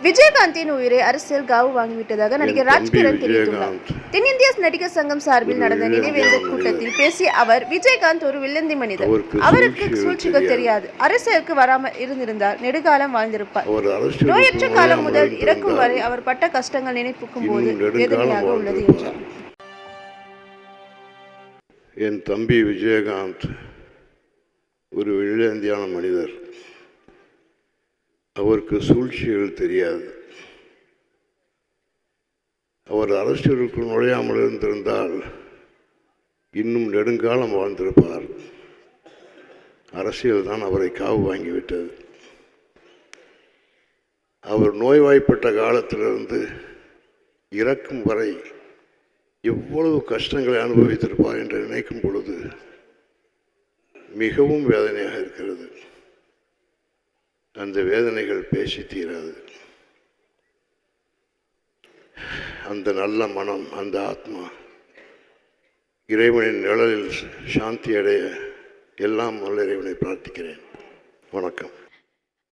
விஜயகாந்தின் உயிரை அரசியல் காவு வாங்கிவிட்டதாக நடிகர் ராஜ்கிரண் தெரிவித்துள்ளார். தென்னிந்திய நடிகர் சங்கம் சார்பில் நடந்த நினைவேந்தல் கூட்டத்தில் பேசிய அவர், விஜயகாந்த் ஒரு வில்லந்தி மனிதர். அவருக்கு சூழ்ச்சிகள் தெரியாது. அரசியலுக்கு வராமல் இருந்திருந்தால் நெடுகாலம் வாழ்ந்திருப்பார். நோயற்ற காலம் முதல் இறக்கும் வரை அவர் பட்ட கஷ்டங்கள் நினைப்புக்கும் போது வேதனையாக உள்ளது என்றார். என் தம்பி விஜயகாந்த் ஒரு வில்லந்தியான மனிதர். அவருக்கு சூழ்ச்சிகள் தெரியாது. அவர் அரசியலுக்குள் நுழையாமல் இருந்திருந்தால் இன்னும் நெடுங்காலம் வாழ்ந்திருப்பார். அரசியல் தான் அவரை காவு வாங்கிவிட்டது. அவர் நோய்வாய்ப்பட்ட காலத்திலிருந்து இறக்கும் வரை எவ்வளவு கஷ்டங்களை அனுபவித்திருப்பார் என்று நினைக்கும் பொழுது மிகவும் வேதனையாக இருக்கிறது. அந்த வேதனைகள் பேசி தீராது. அந்த நல்ல மனம், அந்த ஆத்மா இறைவனின் நிழலில் சாந்தி அடைய எல்லாம் நல்ல இறைவனை பிரார்த்திக்கிறேன். வணக்கம்.